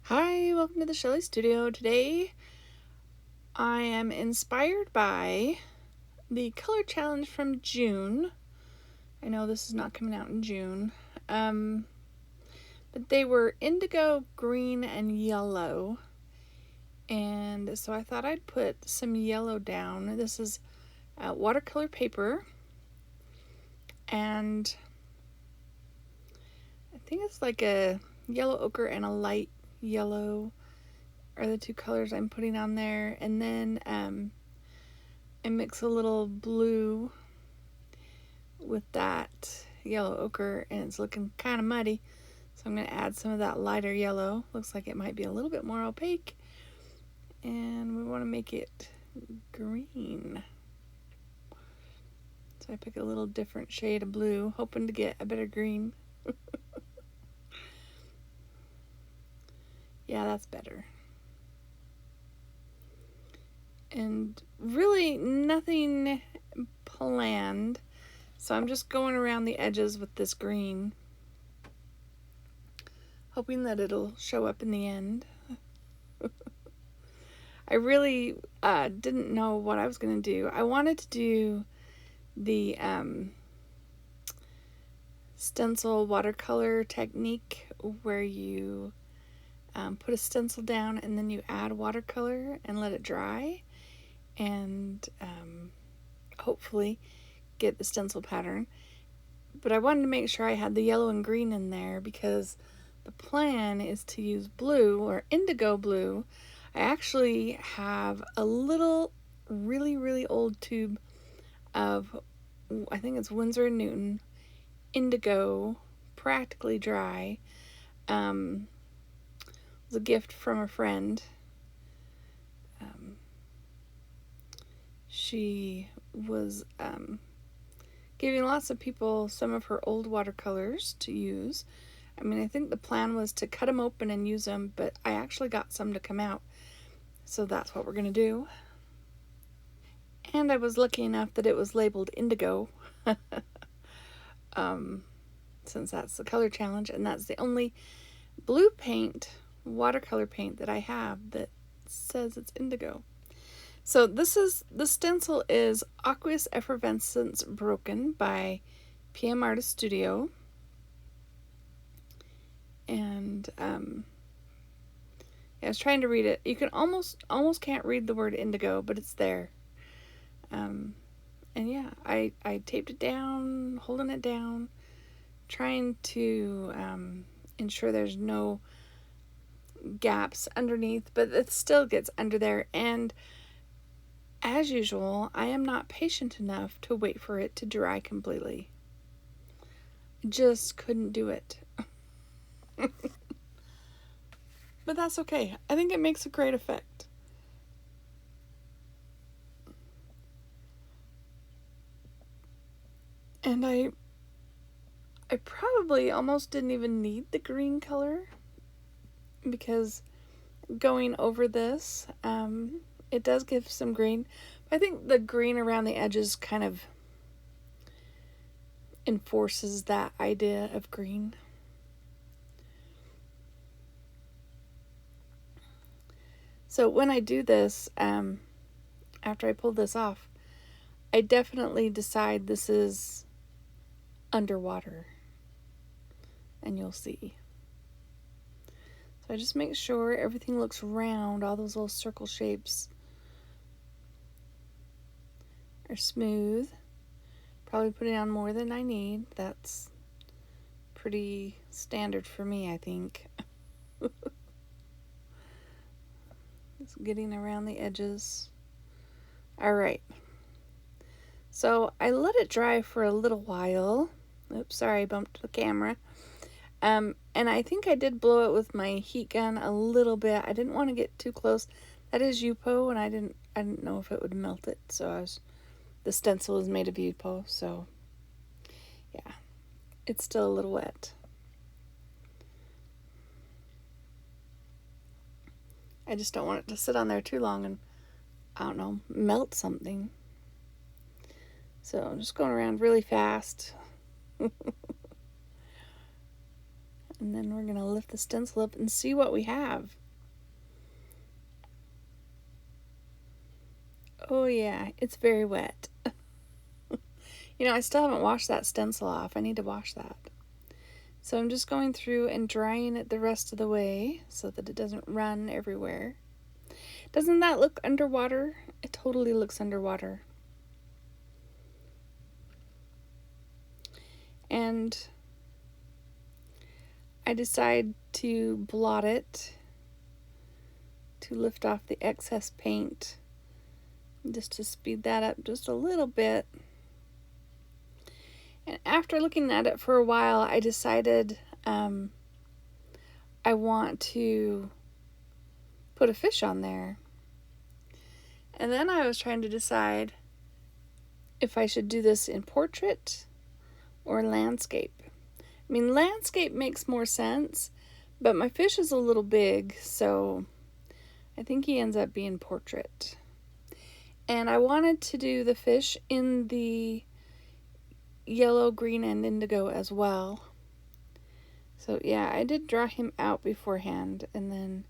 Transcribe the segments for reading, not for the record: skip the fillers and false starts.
Hi, welcome to the Shelley Studio. Today I am inspired by the color challenge from June. I know this is not coming out in June, but they were indigo, green, and yellow. And so I thought I'd put some yellow down. This is watercolor paper, and I think it's like a yellow ochre and a light yellow are the two colors I'm putting on there. And then I mix a little blue with that yellow ochre, and it's looking kind of muddy, so I'm going to add some of that lighter yellow. Looks like it might be a little bit more opaque, and we want to make it green. So I pick a little different shade of blue, hoping to get a better green. Yeah, that's better. And really nothing planned, so I'm just going around the edges with this green, hoping that it'll show up in the end. I really didn't know what I was going to do. I wanted to do the stencil watercolor technique where you put a stencil down and then you add watercolor and let it dry, and hopefully get the stencil pattern. But I wanted to make sure I had the yellow and green in there because the plan is to use blue or indigo blue. I actually have a little really old tube of, I think it's Winsor & Newton indigo, practically dry. It was a gift from a friend. She was giving lots of people some of her old watercolors to use. I mean, I think the plan was to cut them open and use them, but I actually got some to come out, so that's what we're going to do. And I was lucky enough that it was labeled indigo, since that's the color challenge, and that's the only blue paint, watercolor paint, that I have that says it's indigo. So the stencil is Aqueous Effervescence Broken by PM Artist Studio. And I was trying to read it. You can almost can't read the word indigo, but it's there. And yeah, I taped it down, holding it down, trying to ensure there's no gaps underneath, but it still gets under there. And as usual, I am not patient enough to wait for it to dry completely. I just couldn't do it. But that's okay. I think it makes a great effect. And I probably almost didn't even need the green color, because going over this, it does give some green. But I think the green around the edges kind of enforces that idea of green. So when I do this, after I pull this off, I definitely decide this is underwater, and you'll see. So I just make sure everything looks round, all those little circle shapes are smooth. Probably putting on more than I need. That's pretty standard for me, I think. Just getting around the edges. Alright. So I let it dry for a little while. Oops, sorry, I bumped the camera. And I think I did blow it with my heat gun a little bit. I didn't want to get too close. That is UPO, and I didn't know if it would melt it. So the stencil is made of UPO, so yeah, it's still a little wet. I just don't want it to sit on there too long and, I don't know, melt something. So I'm just going around really fast. And then we're going to lift the stencil up and see what we have. Oh yeah, it's very wet. You know, I still haven't washed that stencil off. I need to wash that. So I'm just going through and drying it the rest of the way so that it doesn't run everywhere. Doesn't that look underwater? It totally looks underwater. And I decide to blot it to lift off the excess paint, just to speed that up just a little bit. And after looking at it for a while, I decided I want to put a fish on there. And then I was trying to decide if I should do this in portrait or landscape. I mean, landscape makes more sense, but my fish is a little big, so I think he ends up being portrait. And I wanted to do the fish in the yellow, green, and indigo as well. So yeah, I did draw him out beforehand, and then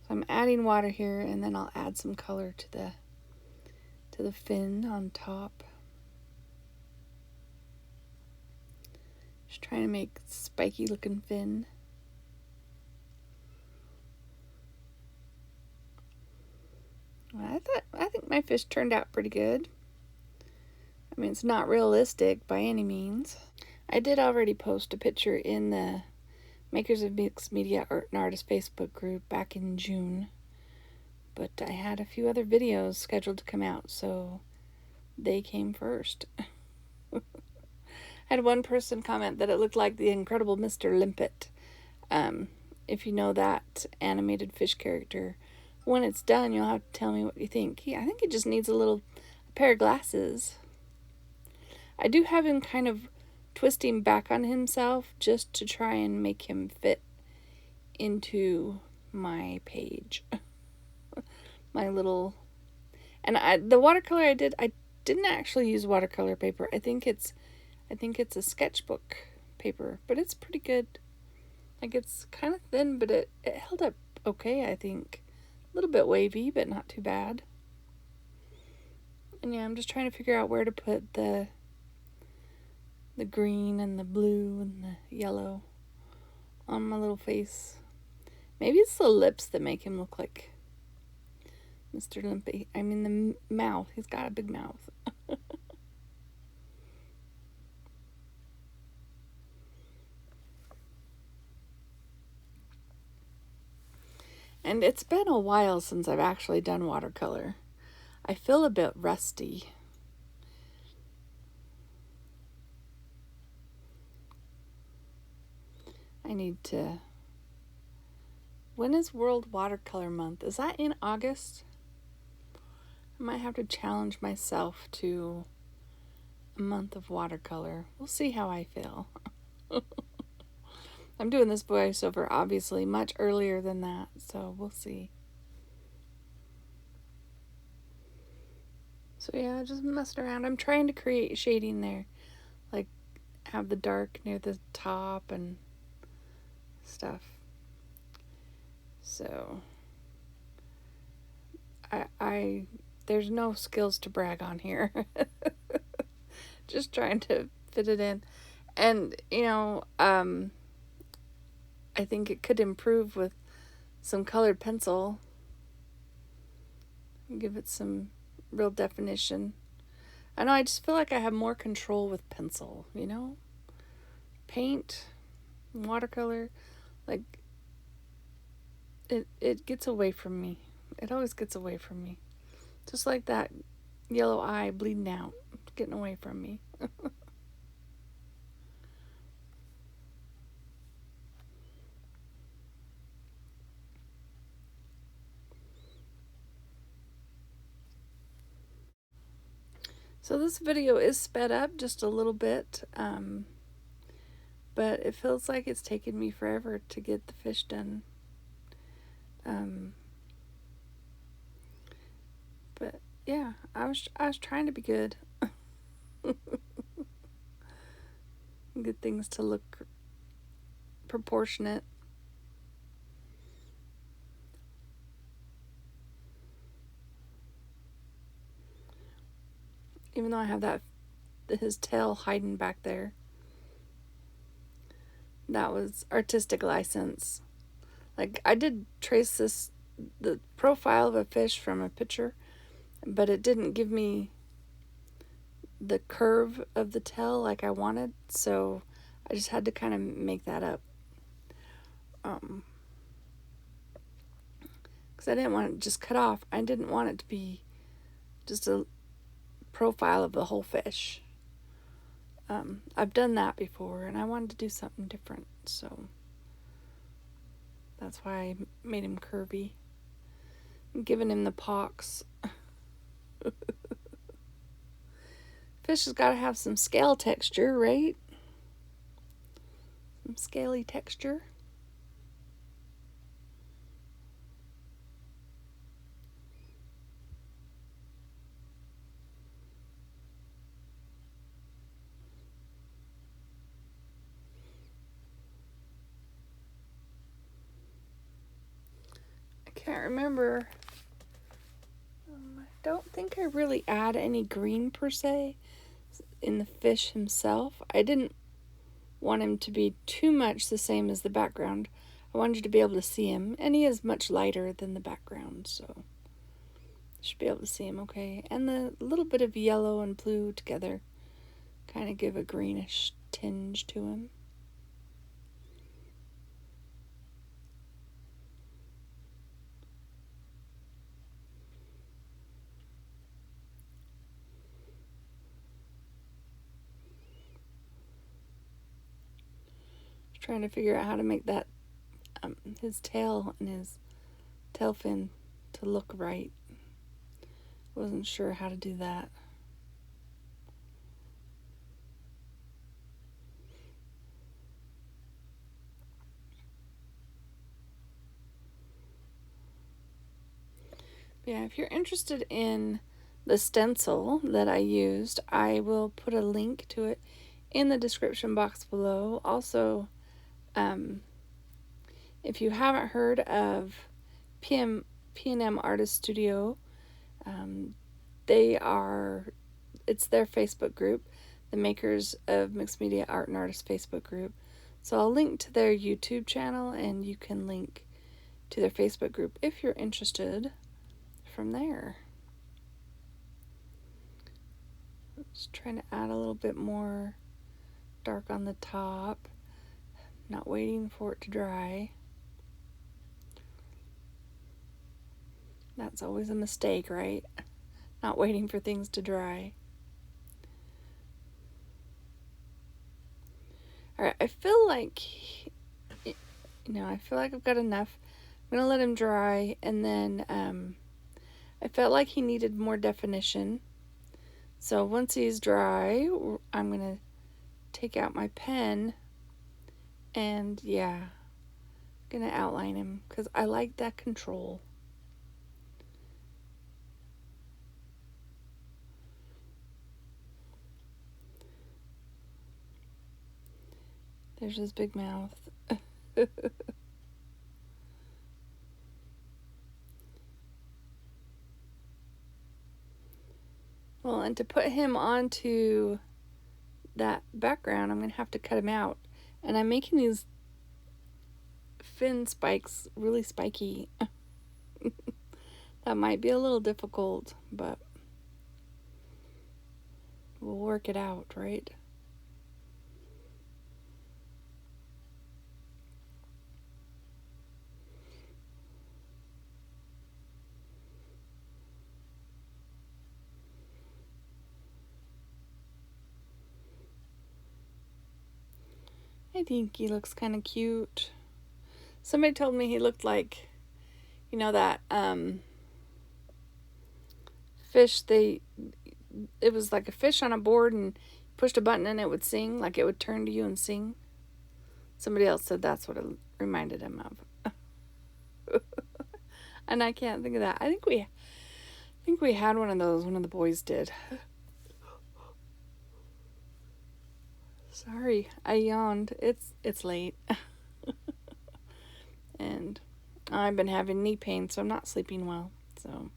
so I'm adding water here, and then I'll add some color to the fin on top. Just trying to make spiky looking fin. I think my fish turned out pretty good. I mean, it's not realistic by any means. I did already post a picture in the Makers of Mixed Media Art and Artists Facebook group back in June, but I had a few other videos scheduled to come out, so they came first. I had one person comment that it looked like the incredible Mr. Limpet. If you know that animated fish character, when it's done, you'll have to tell me what you think. I think it just needs a pair of glasses. I do have him kind of twisting back on himself just to try and make him fit into my page. My little... And the watercolor I didn't actually use watercolor paper. I think it's a sketchbook paper, but it's pretty good. Like, it's kind of thin, but it held up okay, I think. A little bit wavy, but not too bad. And yeah, I'm just trying to figure out where to put the green and the blue and the yellow on my little face. Maybe it's the lips that make him look like Mr. Limpy. I mean, the mouth. He's got a big mouth. And it's been a while since I've actually done watercolor. I feel a bit rusty. I need to... When is World Watercolor Month? Is that in August? I might have to challenge myself to a month of watercolor. We'll see how I feel. I'm doing this voiceover obviously much earlier than that, so we'll see. So yeah, just messing around. I'm trying to create shading there. Like, have the dark near the top and stuff. So I there's no skills to brag on here. Just trying to fit it in. And, you know, I think it could improve with some colored pencil. Give it some real definition. I know, I just feel like I have more control with pencil, you know? Paint, watercolor, like, it gets away from me. It always gets away from me. Just like that yellow eye bleeding out, getting away from me. So this video is sped up just a little bit, but it feels like it's taken me forever to get the fish done. But yeah, I was trying to be good. Get things to look proportionate. Even though I have his tail hiding back there. That was artistic license. Like, I did trace the profile of a fish from a picture, but it didn't give me the curve of the tail like I wanted, so I just had to kind of make that up. Because I didn't want it just cut off. I didn't want it to be just a profile of the whole fish. I've done that before, and I wanted to do something different, so that's why I made him curvy. I'm giving him the pox. Fish has got to have some scale texture, right? Some scaly texture. I can't remember. I don't think I really add any green per se in the fish himself. I didn't want him to be too much the same as the background. I wanted you to be able to see him, and he is much lighter than the background, so you should be able to see him okay. And the little bit of yellow and blue together kind of give a greenish tinge to him. Trying to figure out how to make that his tail and his tail fin to look right. Wasn't sure how to do that. Yeah, if you're interested in the stencil that I used, I will put a link to it in the description box below. Also, if you haven't heard of P&M Artist Studio, it's their Facebook group, the Makers of Mixed Media Art and Artists Facebook group. So I'll link to their YouTube channel, and you can link to their Facebook group if you're interested from there. Just trying to add a little bit more dark on the top, not waiting for it to dry. That's always a mistake, right? Not waiting for things to dry. Alright, I feel like I've got enough. I'm gonna let him dry, and then I felt like he needed more definition. So once he's dry, I'm gonna take out my pen and gonna outline him because I like that control. There's his big mouth. Well, and to put him onto that background, I'm going to have to cut him out. And I'm making these fin spikes really spiky. That might be a little difficult, but we'll work it out, right? I think he looks kind of cute. Somebody told me he looked like, that fish. It was like a fish on a board, and pushed a button and it would sing, like it would turn to you and sing. Somebody else said that's what it reminded him of. And I can't think of that. I think we had one of those. One of the boys did. Sorry, I yawned. It's late. I've been having knee pain, so I'm not sleeping well. So,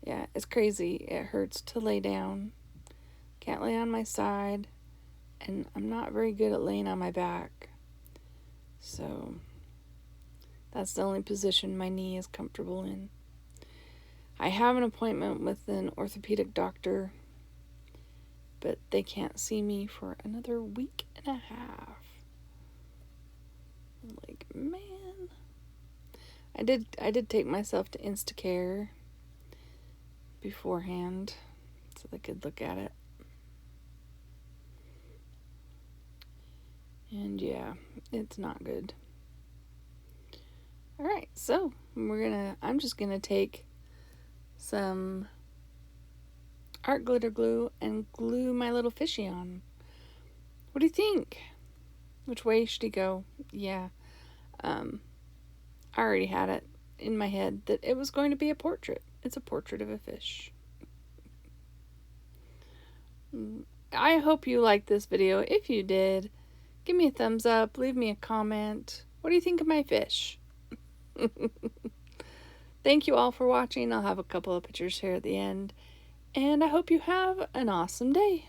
yeah, it's crazy. It hurts to lay down. Can't lay on my side. And I'm not very good at laying on my back. So, that's the only position my knee is comfortable in. I have an appointment with an orthopedic doctor, but they can't see me for another week and a half. Like, man. I did take myself to Instacare beforehand so they could look at it. And yeah, it's not good. Alright, so I'm just gonna take some art glitter glue and glue my little fishy on. What do you think? Which way should he go? Yeah. I already had it in my head that it was going to be a portrait. It's a portrait of a fish. I hope you liked this video. If you did, give me a thumbs up, leave me a comment. What do you think of my fish? Thank you all for watching. I'll have a couple of pictures here at the end. And I hope you have an awesome day.